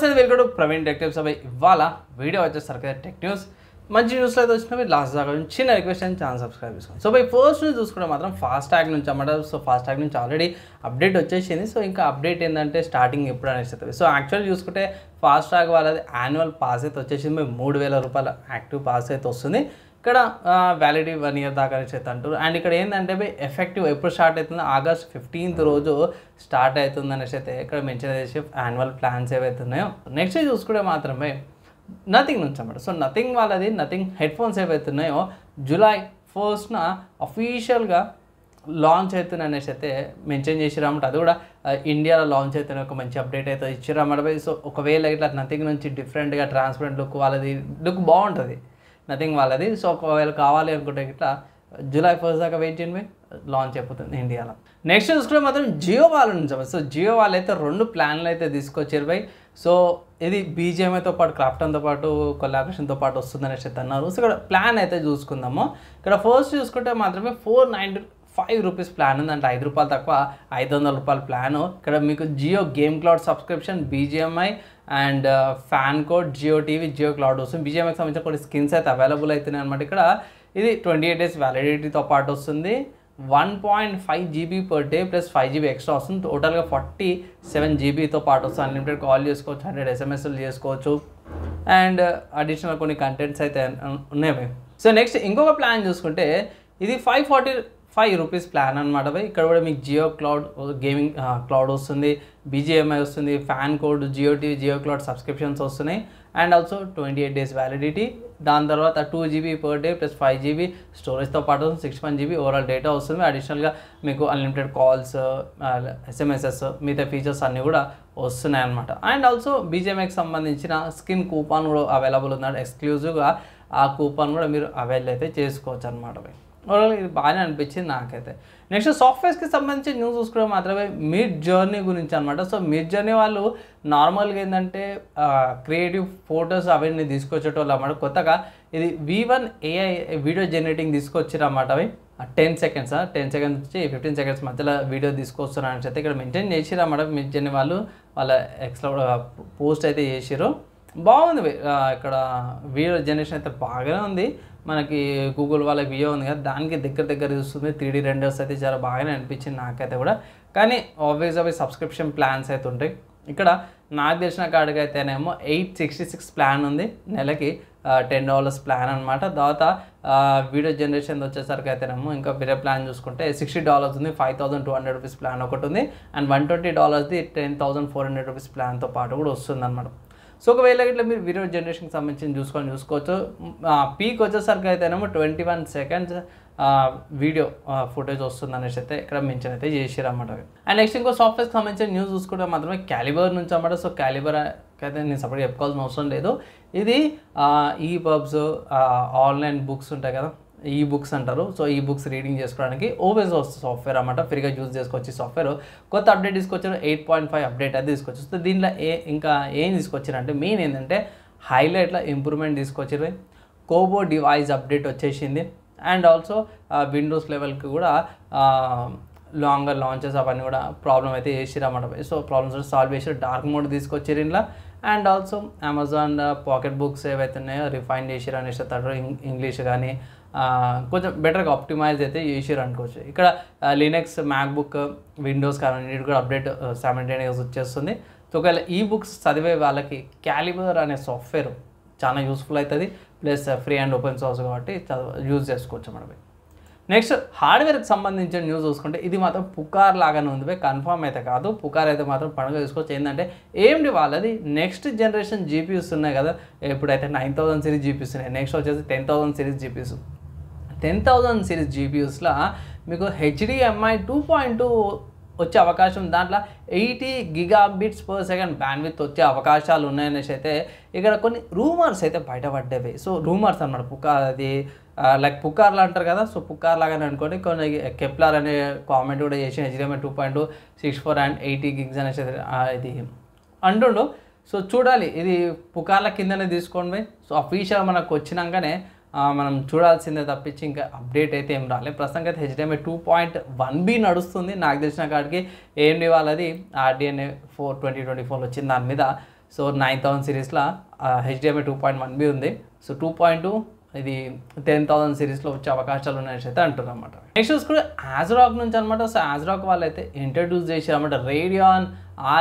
నమస్తే welcome to Praveen tech tips. అవి ఇవాళ వీడియో వచ్చేసరికి టెక్ న్యూస్ మంచి న్యూస్లో అయితే వచ్చినవి లాస్ట్ దాకా చిన్న రిక్వెస్ట్ అని ఛానల్ సబ్స్క్రైబ్ చేసుకోండి. సో బై ఫస్ట్ న్యూస్ చూసుకుంటే మాత్రం ఫాస్టాగ్ నుంచి అన్నమాట. సో ఫాస్టాగ్ నుంచి ఆల్రెడీ అప్డేట్ వచ్చేసింది. సో ఇంకా అప్డేట్ ఏంటంటే స్టార్టింగ్ ఎప్పుడు అనేసి సో యాక్చువల్ చూసుకుంటే ఫాస్టాగ్ వాళ్ళది యాన్యువల్ పాస్ అయితే వచ్చేసింది. 3000 రూపాయల యాక్టివ్ పాస్ అయితే వస్తుంది. ఇక్కడ వ్యాలిడిటీ 1 ఇయర్ దాకా అనేసి అయితే అంటారు. అండ్ ఇక్కడ ఏంటంటే ఎఫెక్టివ్ ఎప్పుడు స్టార్ట్ అవుతుందో August 15th రోజు స్టార్ట్ అవుతుంది అనేసి అయితే ఇక్కడ మెన్షన్ చేసి యాన్యువల్ ప్లాన్స్ ఏవైతే ఉన్నాయో నెక్స్ట్ చూసుకుంటే మాత్రమే నథింగ్ నుంచి అన్నమాట. సో నథింగ్ వాళ్ళది నథింగ్ హెడ్ ఫోన్స్ ఏవైతే ఉన్నాయో July 1st అఫీషియల్గా లాంచ్ అవుతుంది అనేసి అయితే మెన్షన్ చేసిరన్నమాట. అది కూడా ఇండియాలో లాంచ్ అవుతున్న ఒక మంచి అప్డేట్ అయితే ఇచ్చిరన్నమాట. సో ఒకవేళ ఇట్లా నథింగ్ నుంచి డిఫరెంట్గా ట్రాన్స్పరెంట్ లుక్ వాళ్ళది లుక్ బాగుంటుంది నథింగ్ వాళ్ళది. సో ఒకవేళ కావాలి అనుకుంటే ఇట్లా July 1st దాకా వెయిట్ చేయండి, లాంచ్ అయిపోతుంది ఇండియాలో. నెక్స్ట్ చూసుకుంటే మాత్రం జియో వాళ్ళ నుంచి. సో జియో వాళ్ళు అయితే 2 ప్లాన్లు అయితే తీసుకొచ్చారు బై. సో ఇది BGMIతో పాటు క్రాఫ్టన్తో పాటు కొలాబరేషన్తో పాటు వస్తుంది అనేసి అయితే అన్నారు. సో ఇక్కడ ప్లాన్ అయితే చూసుకుందాము. ఇక్కడ ఫస్ట్ చూసుకుంటే మాత్రమే 495 రూపీస్ ప్లాన్ ఉంది. అంటే ₹5 తక్కువ 500 రూపాయల ప్లాను. ఇక్కడ మీకు Jio game cloud subscription, BGMI and fan code, Jio TV, Jio cloud వస్తుంది. BGMIకి సంబంధించిన కొన్ని స్కిన్స్ అయితే అవైలబుల్ అవుతున్నాయి అనమాట. ఇక్కడ ఇది 28 days వ్యాలిడిటీతో పాటు వస్తుంది. 1.5 GB per day plus 5 GB extra వస్తుంది. టోటల్గా 47 GBతో పాటు వస్తుంది. అన్లిమిటెడ్ కాల్ చేసుకోవచ్చు, 100 SMSలు చేసుకోవచ్చు అండ్ అడిషనల్ కొన్ని కంటెంట్స్ అయితే ఉన్నాయి. సో నెక్స్ట్ ఇంకొక ప్లాన్ చూసుకుంటే ఇది 545 రూపీస్ ప్లాన్ అనమాట. ఇక్కడ కూడా మీకు జియో క్లౌడ్ గేమింగ్ క్లౌడ్ వస్తుంది, BGMI వస్తుంది, fan code, Jio TV, Jio cloud subscriptions వస్తున్నాయి అండ్ ఆల్సో 28 days వ్యాలిడిటీ. దాని తర్వాత 2 GB per day plus 5 GB స్టోరేజ్తో పాటు 61 GB ఓవరాల్ డేటా వస్తుంది. అడిషనల్గా మీకు అన్లిమిటెడ్ కాల్స్, SMSs మిగతా ఫీచర్స్ అన్నీ కూడా వస్తున్నాయి అనమాట. అండ్ ఆల్సో BGMIకి సంబంధించిన స్కిన్ కూపన్ కూడా అవైలబుల్ ఉందండి. ఎక్స్క్లూజివ్గా ఆ కూపన్ కూడా మీరు అవైల్ అయితే చేసుకోవచ్చు అనమాట. ఓవరాల్ ఇది బాగానే అనిపించింది నాకైతే. నెక్స్ట్ సాఫ్ట్వేర్స్కి సంబంధించి న్యూస్ చూసుకుంటే మాత్రమే మిడ్ జర్నీ గురించి అనమాట. సో మిడ్ జర్నీ వాళ్ళు నార్మల్గా ఏంటంటే క్రియేటివ్ ఫొటోస్ అవన్నీ తీసుకొచ్చేటోళ్ళు అన్నమాట. కొత్తగా ఇది V1 AI వీడియో జనరేటింగ్ తీసుకొచ్చారు అన్నమాట. అవి 10 seconds నుంచి 15 seconds మధ్యలో వీడియో తీసుకొస్తున్నారు అని అయితే ఇక్కడ మెన్షన్ చేసిరు అన్నమాట. మిడ్ జర్నీ వాళ్ళు వాళ్ళ ఎక్స్లో పోస్ట్ అయితే చేసిరు. బాగుంది ఇక్కడ వీడియో జనరేషన్ అయితే బాగానే ఉంది. మనకి గూగుల్ వాళ్ళ వియో ఉంది కదా, దానికి దగ్గర చూస్తుంది. 3D రెండర్స్ అయితే చాలా బాగానే అనిపించింది నాకైతే కూడా. కానీ ఆబ్వియస్ అవి సబ్స్క్రిప్షన్ ప్లాన్స్ అయితే ఉంటాయి. ఇక్కడ నాకు తెలిసిన కాడికి అయితేనేమో 866 ప్లాన్ ఉంది, నెలకి $10 ప్లాన్ అనమాట. తర్వాత వీడియో జనరేషన్ వచ్చేసరికి అయితేనేమో ఇంకా వేరే ప్లాన్ చూసుకుంటే $60 ఉంది, 5200 రూపీస్ ప్లాన్ ఒకటి ఉంది అండ్ $120ది 10,400 రూపీస్ ప్లాన్తో పాటు కూడా వస్తుంది అనమాట. సో ఒకవేళ ఇట్లా మీరు వీడియో జనరేషన్కి సంబంధించి చూసుకోవచ్చు. పీక్ వచ్చేసరికి అయితేనేమో 21 seconds వీడియో ఫుటేజ్ వస్తుంది అనేసి అయితే ఇక్కడ మెన్షన్ అయితే చేసారు అన్నమాట. అండ్ నెక్స్ట్ ఇంకో సాఫ్ట్వేర్కి సంబంధించిన న్యూస్ చూసుకుంటే మాత్రమే క్యాలిబర్ నుంచి అన్నమాట. సో క్యాలిబర్ అయితే నేను సపరేట్ చెప్పుకోవాల్సిన అవసరం లేదు. ఇది EPUBs ఆన్లైన్ బుక్స్ ఉంటాయి కదా, ఈ బుక్స్ అంటారు. సో ఈ బుక్స్ రీడింగ్ చేసుకోవడానికి ఓపెన్ సోర్స్ సాఫ్ట్వేర్ అన్నమాట. ఫ్రీగా యూజ్ చేసుకోవచ్చు. సాఫ్ట్వేర్ కొత్త అప్డేట్ తీసుకొచ్చారు, 8.5 అప్డేట్ అది తీసుకొచ్చి. సో దీంట్లో ఇంకా ఏం తీసుకొచ్చారంటే మెయిన్ ఏంటంటే హైలైట్లో ఇంప్రూవ్మెంట్ తీసుకొచ్చారు. కోబో డివైస్ అప్డేట్ వచ్చేసింది అండ్ ఆల్సో విండోస్ లెవెల్కి కూడా లాంగర్ లాంచెస్ అవన్నీ కూడా ప్రాబ్లం అయితే చేసిరు అన్నమాట. సో ప్రాబ్లమ్స్ సాల్వ్ చేసి డార్క్ మోడ్ తీసుకొచ్చారు ఇంట్లో. And also Amazon pocket books ఏవైతే ఉన్నాయో రిఫైన్ చేసిరు అనేసి అంటారు. ఇంగ్లీష్ కానీ కొంచెం బెటర్గా ఆప్టిమైజ్ అయితే చేసారు అనుకోవచ్చు. ఇక్కడ లినక్స్, మ్యాక్బుక్, విండోస్ కానీ కూడా అప్డేట్ సైమల్టేనియస్గా వచ్చేస్తుంది. సో ఒకవేళ ఈ బుక్స్ చదివే వాళ్ళకి క్యాలిబర్ అనే సాఫ్ట్వేర్ చాలా యూస్ఫుల్ అవుతుంది. Plus free and open source కాబట్టి యూజ్ చేసుకోవచ్చు మనం. నెక్స్ట్ హార్డ్వేర్కి సంబంధించిన న్యూస్ చూసుకుంటే ఇది మాత్రం పుకార్ లాగానే ఉంది. కన్ఫర్మ్ అయితే కాదు, పుకార్ అయితే మాత్రం పండుగ తీసుకోవచ్చు. ఏంటంటే AMD వాళ్ళది నెక్స్ట్ జనరేషన్ GPUs ఉన్నాయి కదా, ఎప్పుడైతే 9000 సిరీస్ GPUs ఉన్నాయి, నెక్స్ట్ వచ్చేసి 10,000 సిరీస్ GPUs. 10,000 సిరీస్ GPUస్లో మీకు HDMI 2.2 వచ్చే అవకాశం, దాంట్లో 80 Gbps బ్యాండ్విత్ వచ్చే అవకాశాలు ఉన్నాయనేసి అయితే ఇక్కడ కొన్ని రూమర్స్ అయితే బయటపడ్డాయి. సో రూమర్స్ అన్నమాట, పుకార్ అది లైక్ పుకార్లు అంటారు కదా. సో పుకార్ లాగానే అనుకోండి. కొన్ని కెప్లర్ అనే కామెంట్ కూడా చేసి HDMI 2.2 64 and 80 gigs అనేసి ఇది అంటుండు. సో చూడాలి, ఇది పుకార్ల కిందనే తీసుకోండి. సో అఫీషియల్ మనకు వచ్చినాకనే మనం చూడాల్సిందే తప్పించి ఇంకా అప్డేట్ అయితే ఏం రాలేదు. ప్రస్తుతానికి అయితే HDMI 2.1b నడుస్తుంది నాకు తెలిసిన కాడికి. AMD వాళ్ళది RDNA 4 2024 వచ్చింది దాని మీద. సో 9000 సిరీస్లో HDMI 2.1B ఉంది. సో 2.2 ఇది 10,000 సిరీస్లో వచ్చే అవకాశాలు ఉన్నాయని అయితే అంటున్నారు అనమాట. నెక్స్ట్ చూసుకుంటే ASRock నుంచి అనమాట. సో ASRock వాళ్ళు అయితే ఇంట్రడ్యూస్ చేశారు అనమాట Radeon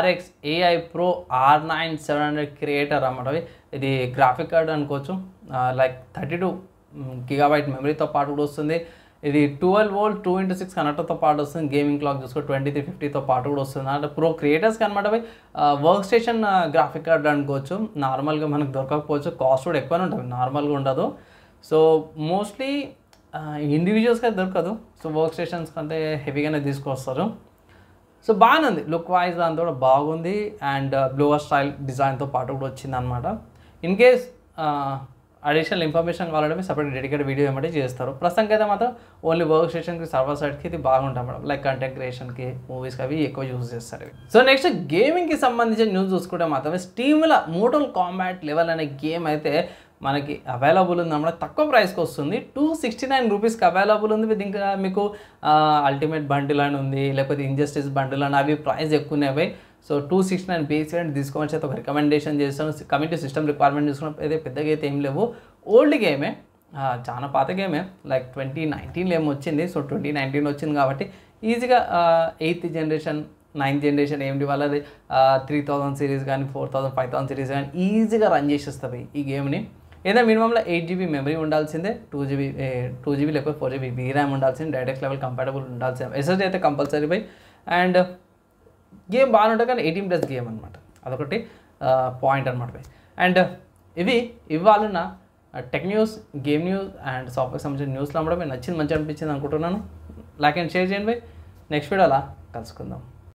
RX AI Pro R9 700 creator అనమాట. ఇది గ్రాఫిక్ కార్డ్ అనుకోవచ్చు. లైక్ 32 GB మెమరీతో పాటు కూడా వస్తుంది. ఇది 12 వోల్ట్ 2x6 కనెక్టర్తో పాటు వస్తుంది. గేమింగ్ క్లాక్ చూసుకో 2350తో పాటు కూడా వస్తుంది. అంటే ప్రో క్రియేటర్స్కి అనమాట వర్క్ స్టేషన్ గ్రాఫిక్ కార్డ్ అనుకోవచ్చు. నార్మల్గా మనకు దొరకకపోవచ్చు, కాస్ట్ కూడా ఎక్కువనే ఉంటుంది, నార్మల్గా ఉండదు. సో మోస్ట్లీ ఇండివిజువల్స్గా దొరకదు. సో వర్క్ స్టేషన్స్ కంటే హెవీగానే తీసుకొస్తారు. సో బాగానే ఉంది, లుక్ వైజ్ దాంతో కూడా బాగుంది. అండ్ బ్లోవర్ స్టైల్ డిజైన్తో పాటు కూడా వచ్చింది అనమాట. ఇన్ కేస్ అడిషనల్ ఇన్ఫర్మేషన్ కావాలంటే సపరేట్ డెడికేటెడ్ వీడియో ఏమంటే చేస్తారు. ప్రస్తుతానికి అయితే మాత్రం ఓన్లీ వర్క్ స్టేషన్కి సర్వర్ సైడ్కి ఇది బాగుంటాం మేడం. లైక్ కంటెంట్ క్రియేషన్కి మూవీస్కి అవి ఎక్కువ యూజ్ చేస్తారు ఇవి. సో నెక్స్ట్ గేమింగ్కి సంబంధించిన న్యూస్ చూసుకుంటే మాత్రమే స్టీమ్లో మోర్టల్ కాంబాట్ లెవెల్ అనే గేమ్ అయితే మనకి అవైలబుల్ ఉంది అన్నమాట. తక్కువ ప్రైస్కి వస్తుంది, 269 రూపీస్కి అవైలబుల్ ఉంది. విత్ ఇంకా మీకు అల్టిమేట్ బండిల్ అని ఉంది, లేకపోతే ఇంజస్టిస్ బండిల్ అని, అవి ప్రైస్ ఎక్కువనే. సో 269 బేస్ వేరియంట్ తీసుకోమని అయితే ఒక రికమెండేషన్ చేస్తాను. కమిటీ సిస్టమ్ రిక్వైర్మెంట్ చూసుకున్నప్పుడు అయితే పెద్దగా అయితే ఏం లేవు. ఓల్డ్ గేమే, చాలా పాత గేమే, లైక్ 2019లో ఏమో వచ్చింది. సో 2019 వచ్చింది కాబట్టి ఈజీగా 8th generation 9th generation AMD వాళ్ళది 3000 సిరీస్ కానీ 4000 5000 సిరీస్ కానీ ఈజీగా రన్ చేసేస్తుంది ఈ గేమ్ని. ఏదైనా మినిమంలో 8GB మెమరీ ఉండాల్సిందే, 2GB లేకపోతే 4GB VRAM ఉండాల్సిందే, డైరెక్ట్ లెవెల్ కంపాటబుల్ ఉండాల్సిందే, SSD అయితే కంపల్సరీ బై. అండ్ గేమ్ బాగుంటుంది కానీ 18+ గేమ్ అనమాట, అదొకటి పాయింట్ అనమాట బై. అండ్ ఇవాళ tech news, game news and software సంబంధించిన న్యూస్లో కూడా నచ్చింది, మంచిగా అనిపించింది అనుకుంటున్నాను. లైక్ అండ్ షేర్ చేయండి బై. నెక్స్ట్ వీడియోలా కలుసుకుందాం.